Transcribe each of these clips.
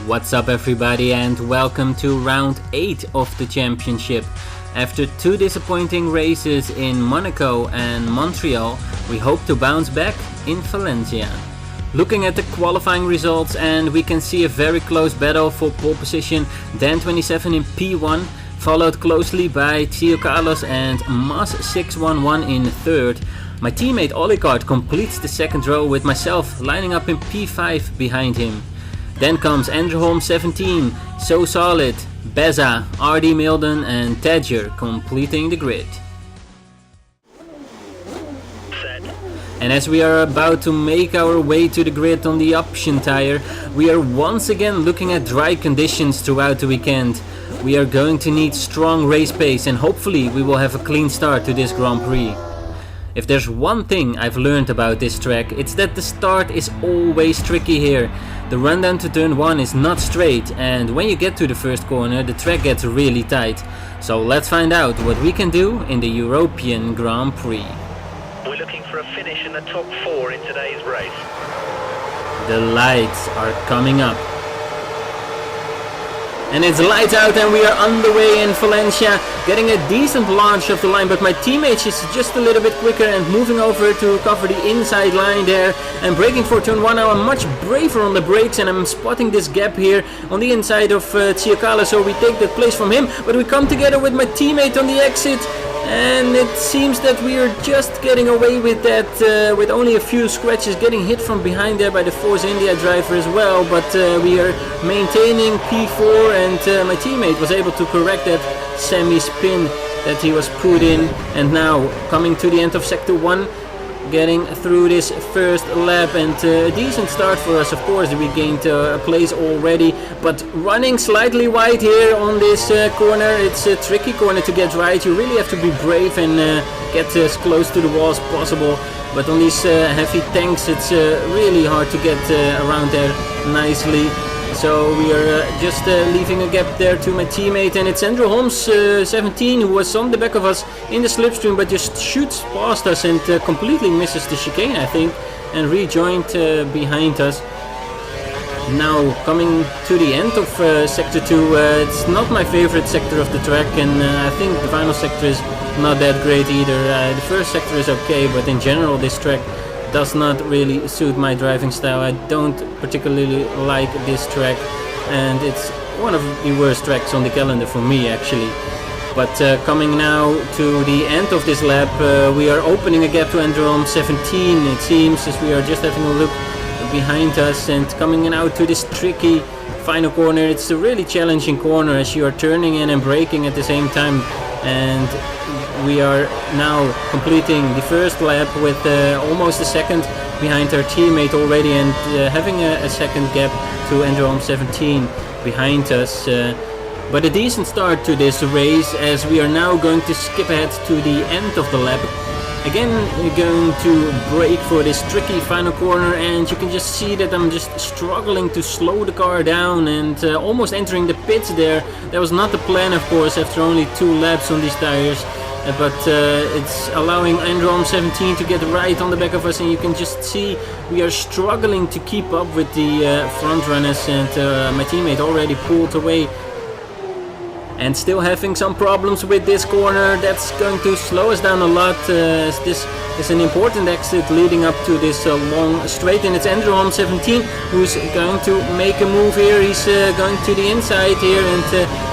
What's up everybody, and welcome to round 8 of the championship. After 2 disappointing races in Monaco and Montreal, we hope to bounce back in Valencia. Looking at the qualifying results, and we can see a very close battle for pole position. Dan 27 in P1, followed closely by Tio Carlos and Mas 611 in third. My teammate Olicard completes the second row, with myself lining up in P5 behind him. Then comes Andrew Holmes 17, So Solid, Beza, RD Milden and Tadger completing the grid. And as we are about to make our way to the grid on the option tire, we are once again looking at dry conditions throughout the weekend. We are going to need strong race pace, and hopefully we will have a clean start to this Grand Prix. If there's one thing I've learned about this track, it's that the start is always tricky here. The run down to turn 1 is not straight, and when you get to the first corner the track gets really tight. So let's find out what we can do in the European Grand Prix. We're looking for a finish in the top 4 in today's race. The lights are coming up. And it's lights out, and we are underway in Valencia, getting a decent launch of the line, but my teammate is just a little bit quicker and moving over to cover the inside line there and braking for turn 1. Now I'm much braver on the brakes, and I'm spotting this gap here on the inside of Ciocala, so we take that place from him, but we come together with my teammate on the exit. And it seems that we are just getting away with that, with only a few scratches, getting hit from behind there by the Force India driver as well. But we are maintaining P4, and my teammate was able to correct that semi-spin that he was put in. And now coming to the end of Sector 1, getting through this first lap, and a decent start for us. Of course, we gained a place already, but running slightly wide here on this corner. It's a tricky corner to get right. You really have to be brave and get as close to the wall as possible, but on these heavy tanks it's really hard to get around there nicely. So we are just leaving a gap there to my teammate, and it's Andrew Holmes 17 who was on the back of us in the slipstream, but just shoots past us and completely misses the chicane, I think, and rejoined behind us. Now coming to the end of Sector 2, it's not my favorite sector of the track, and I think the final sector is not that great either. The first sector is okay, but in general this track does not really suit my driving style. I don't particularly like this track, and it's one of the worst tracks on the calendar for me actually. But coming now to the end of this lap, we are opening a gap to Andrew 17, it seems, as we are just having a look behind us and coming out to this tricky final corner. It's a really challenging corner as you are turning in and braking at the same time, and we are now completing the first lap with almost a second behind our teammate already, and having a second gap to Andrew 17 behind us. But a decent start to this race, as we are now going to skip ahead to the end of the lap. Again, we're going to brake for this tricky final corner, and you can just see that I'm just struggling to slow the car down and almost entering the pits there. That was not the plan, of course, after only 2 laps on these tires. But it's allowing Andrew 17 to get right on the back of us, and you can just see we are struggling to keep up with the front runners, and my teammate already pulled away. And still having some problems with this corner. That's going to slow us down a lot, as this is an important exit leading up to this long straight, and it's Andrew 17 who's going to make a move here. He's going to the inside here and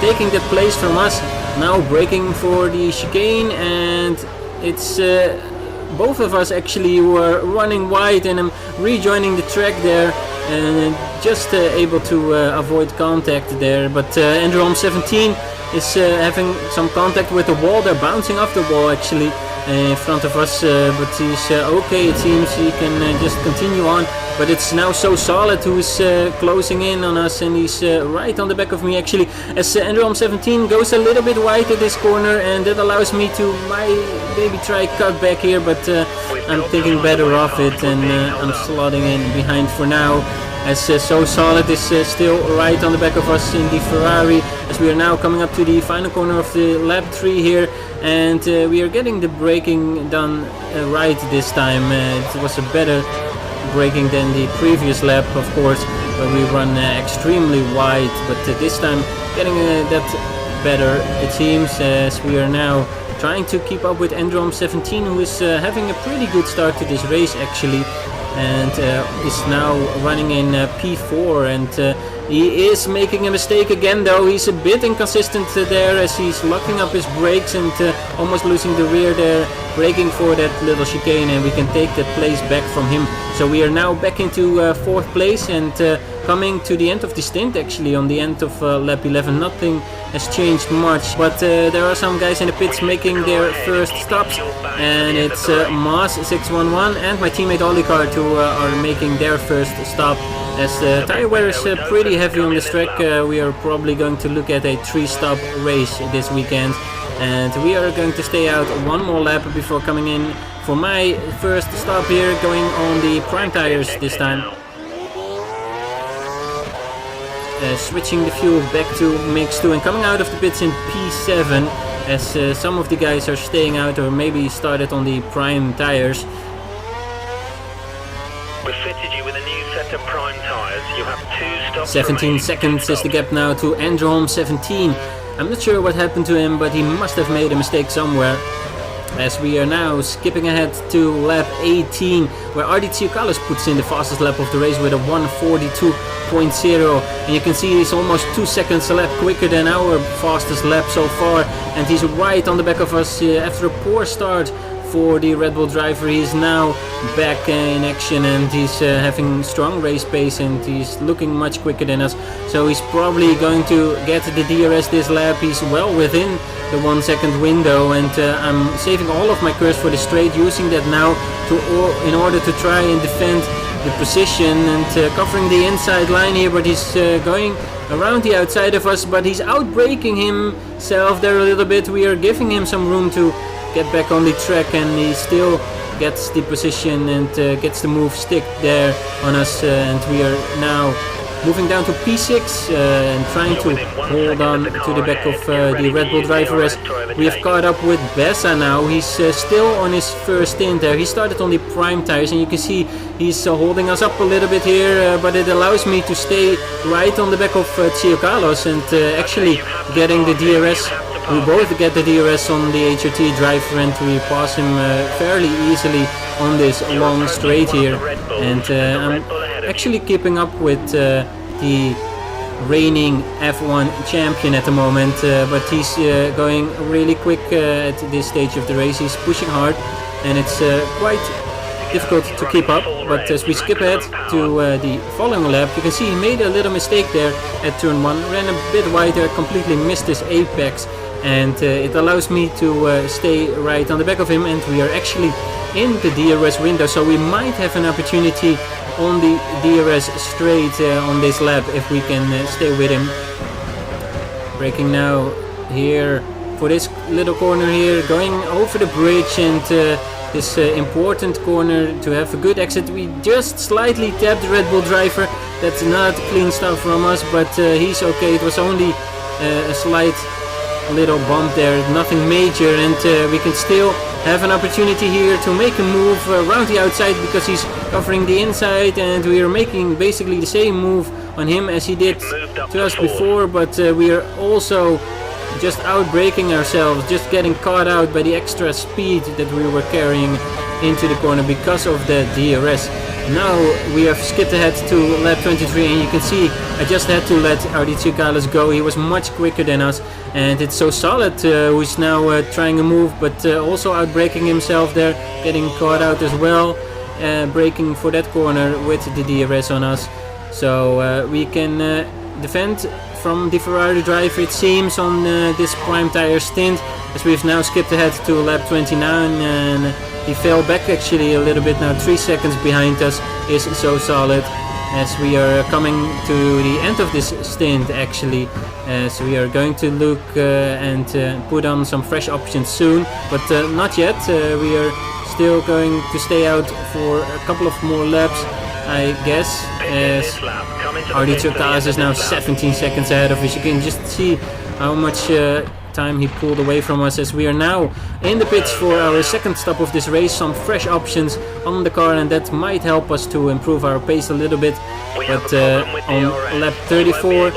taking that place from us. Now braking for the chicane, and it's both of us actually who are running wide, and I'm rejoining the track there and just able to avoid contact there. But Andrew 17 is having some contact with the wall. They're bouncing off the wall actually in front of us, but he's okay. It seems he can just continue on. But it's now So Solid who's closing in on us, and he's right on the back of me actually, as Andrew 17 goes a little bit wide at this corner, and that allows me to maybe try cut back here, but I'm thinking better of it, and I'm slotting in behind for now. as So Solid is still right on the back of us in the Ferrari, as we are now coming up to the final corner of the lap 3 here, and we are getting the braking done right this time. It was a better braking than the previous lap, of course, where we run extremely wide, but this time getting that better, it seems, as we are now trying to keep up with Endrom17, who is having a pretty good start to this race actually, and is now running in P4, and he is making a mistake again, though. He's a bit inconsistent there, as he's locking up his brakes and almost losing the rear there, braking for that little chicane, and we can take that place back from him. So we are now back into 4th place, and coming to the end of the stint actually, on the end of lap 11. Nothing has changed much, but there are some guys in the pits making their first stops, and it's Mas611 and my teammate Olicard who are making their first stop, as the tire wear is pretty heavy on this track. We are probably going to look at a 3-stop race this weekend, and we are going to stay out one more lap before coming in for my first stop here, going on the prime tires this time. Switching the fuel back to mix 2 and coming out of the pits in P7, as some of the guys are staying out or maybe started on the prime tires. We've fitted you with a new set of prime tyres. You have 2 stops. 17 seconds is the gap now to Endrom17. I'm not sure what happened to him, but he must have made a mistake somewhere, as we are now skipping ahead to lap 18, where RDT Carlos puts in the fastest lap of the race with a 1:42.0, and you can see he's almost 2 seconds a lap quicker than our fastest lap so far, and he's right on the back of us after a poor start for the Red Bull driver. He's now back in action, and he's having strong race pace, and he's looking much quicker than us, so he's probably going to get the DRS this lap. He's well within the 1 second window, and I'm saving all of my curves for the straight, using that now in order to try and defend the position, and covering the inside line here, but he's going around the outside of us, but he's outbraking himself there a little bit. We are giving him some room to get back on the track, and he still gets the position and gets the move stick there on us, and we are now moving down to P6 and trying to hold on to the back of the Red Bull driver, as we have caught up with Bessa now. He's still on his first stint there. He started on the prime tires, and you can see he's holding us up a little bit here, but it allows me to stay right on the back of Tio Carlos, and actually getting the DRS. We both get the DRS on the HRT driver, and we pass him fairly easily on this long straight here, and I'm actually keeping up with the reigning F1 champion at the moment, but he's going really quick at this stage of the race. He's pushing hard, and it's quite difficult to keep up, but as we skip ahead to the following lap, you can see he made a little mistake there at turn 1, ran a bit wider, completely missed his apex, and it allows me to stay right on the back of him, and we are actually in the DRS window, so we might have an opportunity on the DRS straight on this lap if we can stay with him. Braking now here for this little corner here, going over the bridge, and this important corner to have a good exit. We just slightly tapped the Red Bull driver. That's not clean stuff from us, but he's okay. It was only a slight little bump there, nothing major, and we can still have an opportunity here to make a move around the outside, because he's covering the inside, and we are making basically the same move on him as he did to us before, but we are also just outbraking ourselves, just getting caught out by the extra speed that we were carrying into the corner because of the DRS. Now we have skipped ahead to lap 23, and you can see I just had to let RDT Carlos go. He was much quicker than us, and it's So Solid who's now trying a move, but also outbraking himself there, getting caught out as well, braking for that corner with the DRS on us. So we can defend from the Ferrari driver, it seems, on this prime tire stint, as we've now skipped ahead to lap 29, and he fell back actually a little bit now. 3 seconds behind us is So Solid, as we are coming to the end of this stint actually. So we are going to look and put on some fresh options soon, but not yet. We are still going to stay out for a couple of more laps, I guess, as RD Carlos is now 17 seconds ahead of us. You can just see how much time he pulled away from us, as we are now in the pits for our second stop of this race. Some fresh options on the car, and that might help us to improve our pace a little bit. But on lap 34,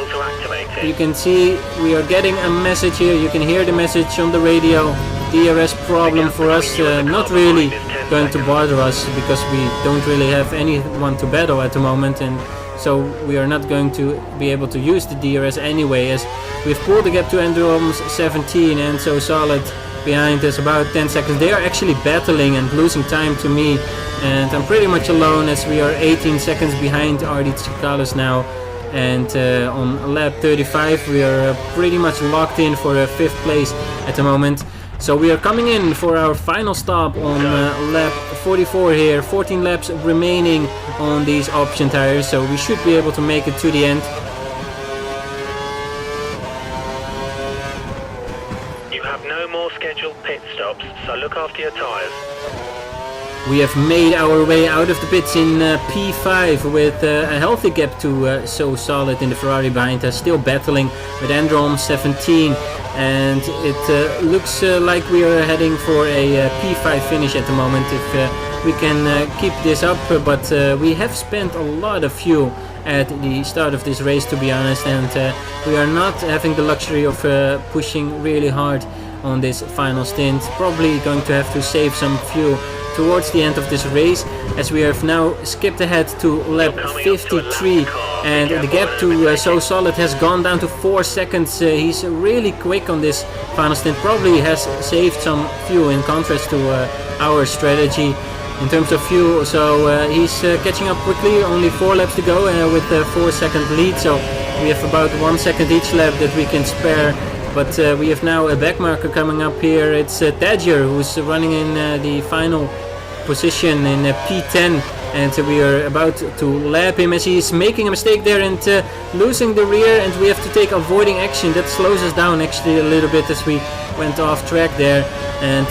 you can see we are getting a message here. You can hear the message on the radio. DRS problem for us, not really going to bother us, because we don't really have anyone to battle at the moment, and so we are not going to be able to use the DRS anyway, as we've pulled the gap to Androm's 17 and So Solid behind us about 10 seconds. They are actually battling and losing time to me, and I'm pretty much alone, as we are 18 seconds behind RD Carlos now. And on lap 35 we are pretty much locked in for a 5th place at the moment. So we are coming in for our final stop on lap 44 here. 14 laps remaining on these option tires, so we should be able to make it to the end. You have no more scheduled pit stops, so look after your tires. We have made our way out of the pits in P5 with a healthy gap to So Solid in the Ferrari behind us, still battling with Androm 17, and it looks like we are heading for a P5 finish at the moment if we can keep this up, but we have spent a lot of fuel at the start of this race, to be honest, and we are not having the luxury of pushing really hard on this final stint. Probably going to have to save some fuel towards the end of this race, as we have now skipped ahead to lap 53, and the gap to So Solid has gone down to 4 seconds. He's really quick on this final stint, probably has saved some fuel in contrast to our strategy in terms of fuel, so he's catching up quickly. Only 4 laps to go with a 4-second lead, so we have about 1 second each lap that we can spare. But we have now a backmarker coming up here. It's Tadger who's running in the final position in P10, and we are about to lap him as he's making a mistake there and losing the rear, and we have to take avoiding action. That slows us down actually a little bit as we went off track there, and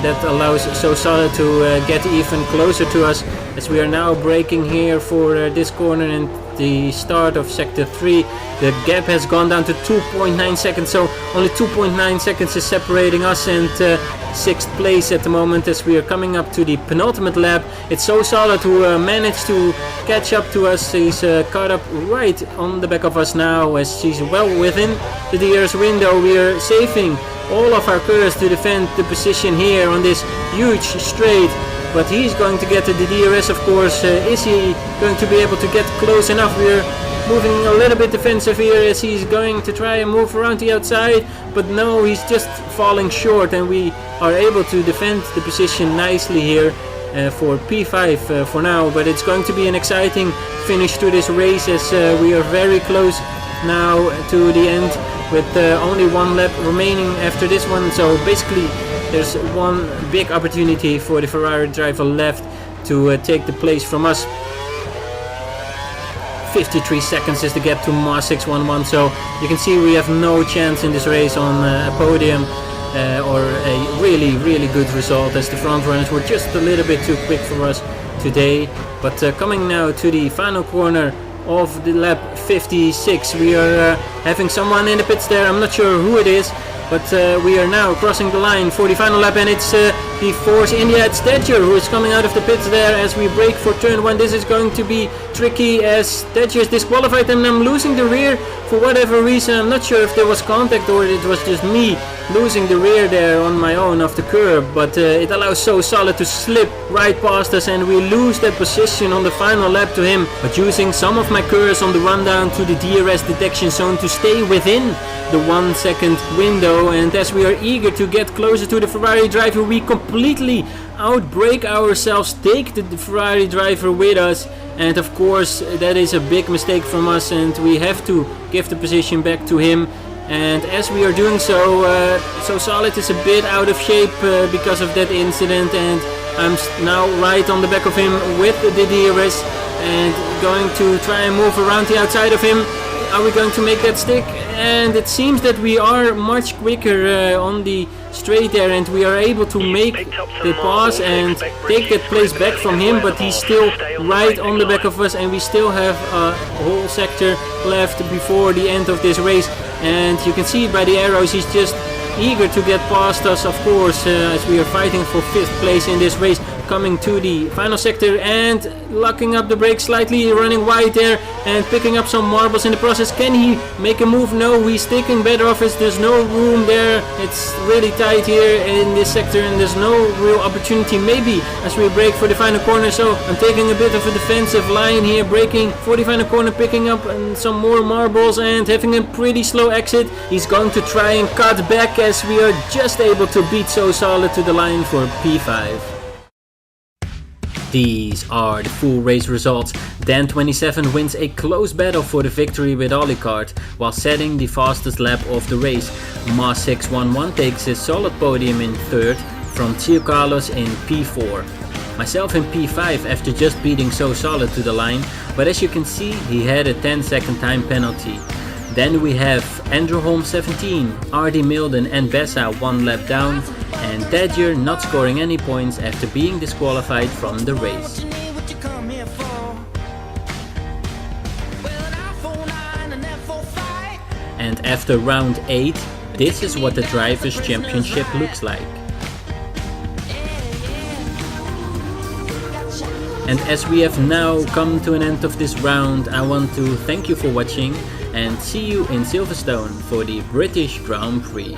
that allows So Solid to get even closer to us, as we are now braking here for this corner and the start of sector 3. The gap has gone down to 2.9 seconds, so only 2.9 seconds is separating us and 6th place at the moment, as we are coming up to the penultimate lap. It's So Solid who managed to catch up to us. He's caught up right on the back of us now, as he's well within the DRS window. We are saving all of our cars to defend the position here on this huge straight, but he's going to get to the DRS, of course. Is he going to be able to get close enough? We're moving a little bit defensive here, as he's going to try and move around the outside, but no, he's just falling short, and we are able to defend the position nicely here for P5 for now. But it's going to be an exciting finish to this race, as we are very close now to the end, with only 1 lap remaining after this one. So basically there's one big opportunity for the Ferrari driver left to take the place from us. 53 seconds is the gap to Mars 611, so you can see we have no chance in this race on a podium or a really good result, as the front runners were just a little bit too quick for us today. But coming now to the final corner of the lap 56, we are having someone in the pits there. I'm not sure who it is, but we are now crossing the line for the final lap, and it's the Force India. It's Tadger who is coming out of the pits there as we brake for turn 1. This is going to be tricky, as Tadger is disqualified and I'm losing the rear for whatever reason. I'm not sure if there was contact or it was just me losing the rear there on my own off the curb, but it allows So Solid to slip right past us, and we lose that position on the final lap to him. But using some of my curves on the rundown to the DRS detection zone to stay within the 1 second window, and as we are eager to get closer to the Ferrari driver, we completely outbrake ourselves, take the Ferrari driver with us, and of course that is a big mistake from us, and we have to give the position back to him. And as we are doing so, So Solid is a bit out of shape because of that incident, and I'm now right on the back of him with the DRS and going to try and move around the outside of him. Are we going to make that stick? And it seems that we are much quicker on the straight there, and we are able to make the pass and take that place back from him, but he's still right on the back of us, and we still have a whole sector left before the end of this race. And you can see by the arrows, he's just eager to get past us, of course, as we are fighting for 5th place in this race, coming to the final sector and locking up the brakes slightly, running wide there and picking up some marbles in the process. Can he make a move? No, he's taking better off us. There's no room there. It's really tight here in this sector, and there's no real opportunity maybe as we brake for the final corner. So I'm taking a bit of a defensive line here, braking for the final corner, picking up some more marbles and having a pretty slow exit. He's going to try and cut back as we are just able to beat So Solid to the line for P5. These are the full race results. Dan27 wins a close battle for the victory with Olicard while setting the fastest lap of the race. Mas611 takes a solid podium in 3rd from Tio Carlos in P4. Myself in P5 after just beating So Solid to the line, but as you can see he had a 10-second time penalty. Then we have Andrew Holmes 17, RD Milden and Bessa 1 lap down, and Dadger not scoring any points after being disqualified from the race. And after round 8, this is what the Drivers' Championship looks like. And as we have now come to an end of this round, I want to thank you for watching and see you in Silverstone for the British Grand Prix.